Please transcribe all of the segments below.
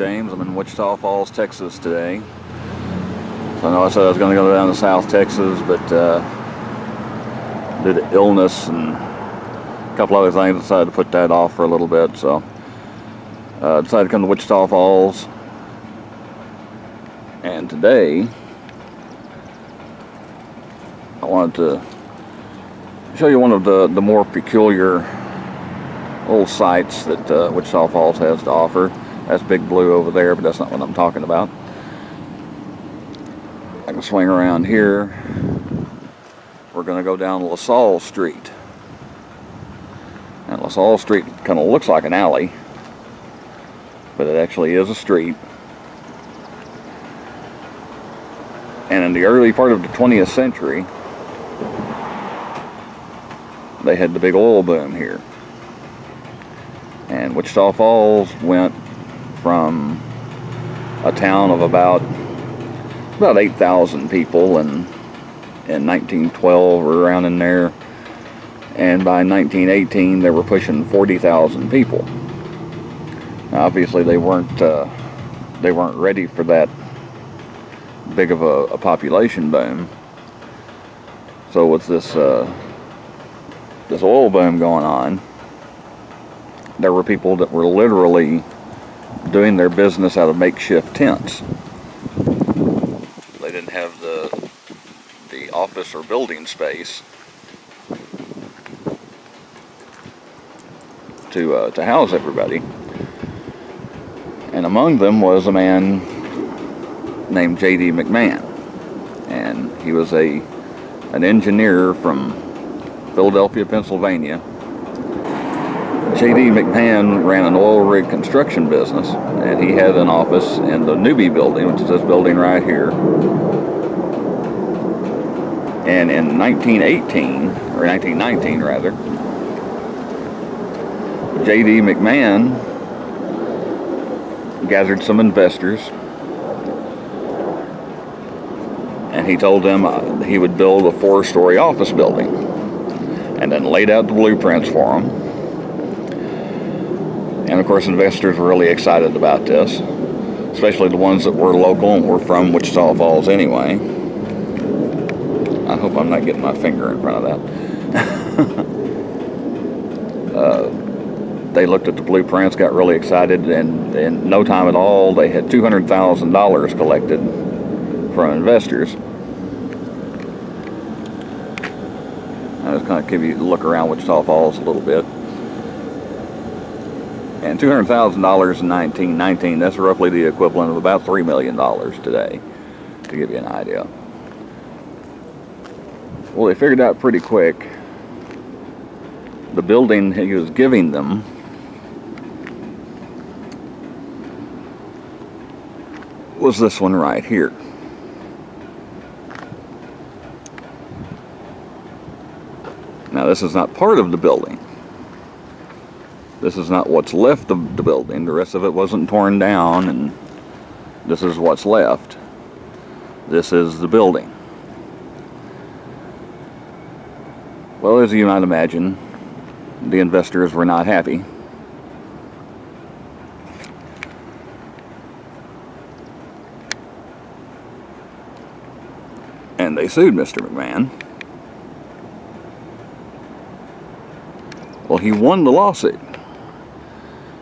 James. I'm in Wichita Falls, Texas today. So I know I said I was going to go down to South Texas, but due to illness and a couple other things, I decided to put that off for a little bit. So I decided to come to Wichita Falls. And today, I wanted to show you one of the more peculiar old sites that Wichita Falls has to offer. That's Big Blue over there, but that's not what I'm talking about. I can swing around here. We're going to go down LaSalle Street. And LaSalle Street kind of looks like an alley, but it actually is a street. And in the early part of the 20th century, they had the big oil boom here. And Wichita Falls went from a town of about 8,000 people in 1912 or around in there, and by 1918 they were pushing 40,000 people. Now, obviously they weren't ready for that big of a population boom. So with this oil boom going on, there were people that were literally doing their business out of makeshift tents. They didn't have the office or building space to house everybody. And among them was a man named J.D. McMahon, and he was an engineer from Philadelphia, Pennsylvania. J.D. McMahon ran an oil rig construction business, and he had an office in the Newby building, which is this building right here. And in 1918, or 1919 rather, J.D. McMahon gathered some investors, and he told them he would build a 4-story office building, and then laid out the blueprints for them. And of course, investors were really excited about this, especially the ones that were local and were from Wichita Falls anyway. I hope I'm not getting my finger in front of that. They looked at the blueprints, got really excited, and in no time at all, they had $200,000 collected from investors. I just kind of give you a look around Wichita Falls a little bit. And $200,000 in 1919, that's roughly the equivalent of about $3 million today, to give you an idea. Well, they figured out pretty quick the building he was giving them was this one right here. Now, this is not part of the building. This is not what's left of the building. The rest of it wasn't torn down, and this is what's left. This is the building. Well, as you might imagine, the investors were not happy. And they sued Mr. McMahon. Well, he won the lawsuit,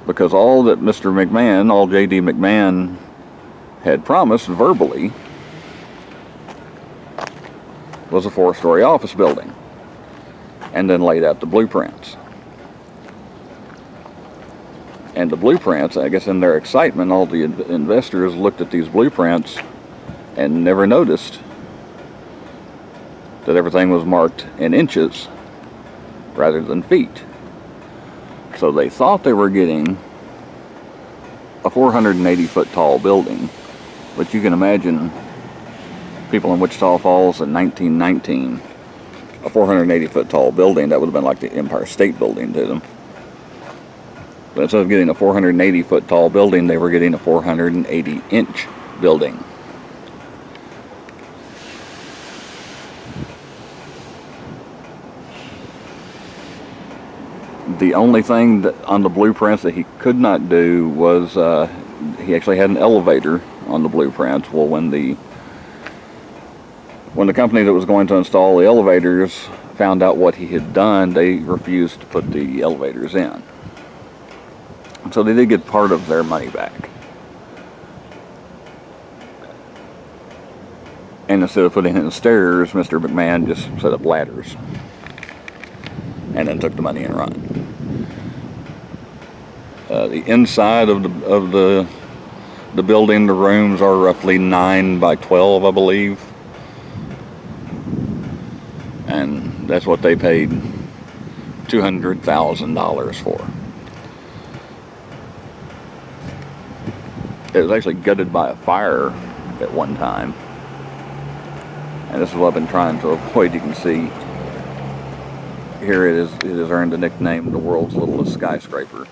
because all that Mr. McMahon, all J.D. McMahon had promised verbally was a 4-story office building, and then laid out the blueprints. And the blueprints, I guess in their excitement, all the investors looked at these blueprints and never noticed that everything was marked in inches rather than feet. So they thought they were getting a 480-foot tall building, but you can imagine people in Wichita Falls in 1919, a 480-foot tall building, that would have been like the Empire State Building to them. But instead of getting a 480-foot tall building, they were getting a 480-inch building. The only thing that on the blueprints that he could not do was he actually had an elevator on the blueprints. Well, when the company that was going to install the elevators found out what he had done, they refused to put the elevators in. So they did get part of their money back. And instead of putting in stairs, Mr. McMahon just set up ladders and then took the money and run. The inside of the building, the rooms are roughly 9 by 12, I believe. And that's what they paid $200,000 for. It was actually gutted by a fire at one time. And this is what I've been trying to avoid. You can see here it has earned the nickname the world's littlest skyscraper.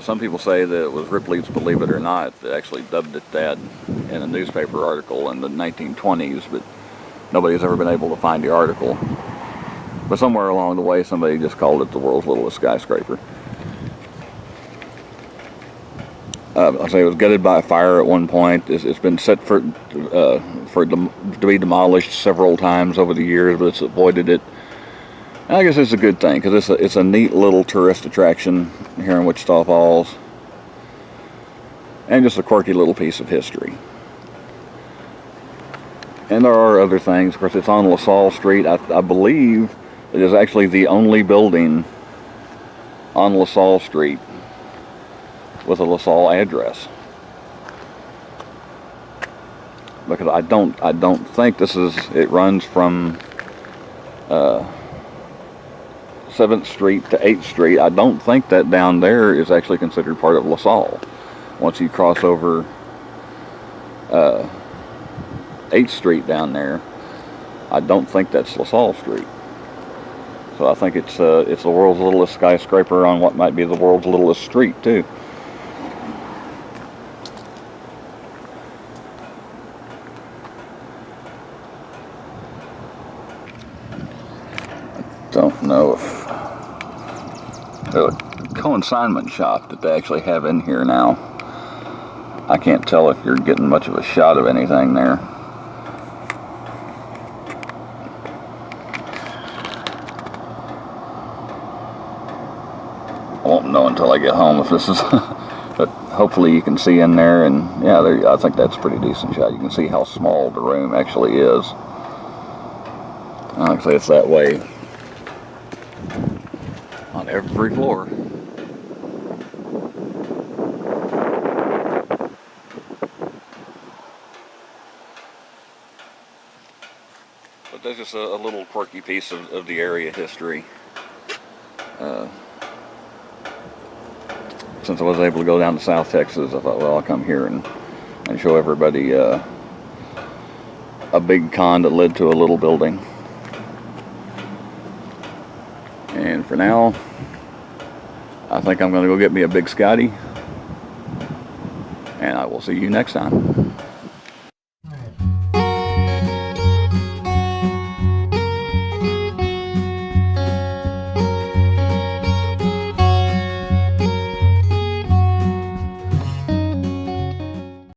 Some people say that it was Ripley's Believe It or Not that actually dubbed it that in a newspaper article in the 1920s, but nobody's ever been able to find the article. But somewhere along the way, somebody just called it the world's littlest skyscraper. I say it was gutted by a fire at one point. It's been set to be demolished several times over the years, but it's avoided it. And I guess it's a good thing, because it's a neat little tourist attraction here in Wichita Falls, and just a quirky little piece of history. And there are other things. Of course, it's on LaSalle Street. I believe it is actually the only building on LaSalle Street with a LaSalle address. Because I don't think it runs from 7th Street to 8th Street. I don't think that down there is actually considered part of LaSalle. Once you cross over 8th Street down there, I don't think that's LaSalle Street. So I think it's the world's littlest skyscraper on what might be the world's littlest street too. Don't know if the consignment shop that they actually have in here now. I can't tell if you're getting much of a shot of anything there. I won't know until I get home if this is, but hopefully you can see in there, and yeah, I think that's a pretty decent shot. You can see how small the room actually is. Like I say, it's that way on every floor. But that's just a little quirky piece of the area history. Since I was able to go down to South Texas, I thought, well, I'll come here and show everybody a big con that led to a little building. And for now, I think I'm going to go get me a Big Scotty, and I will see you next time.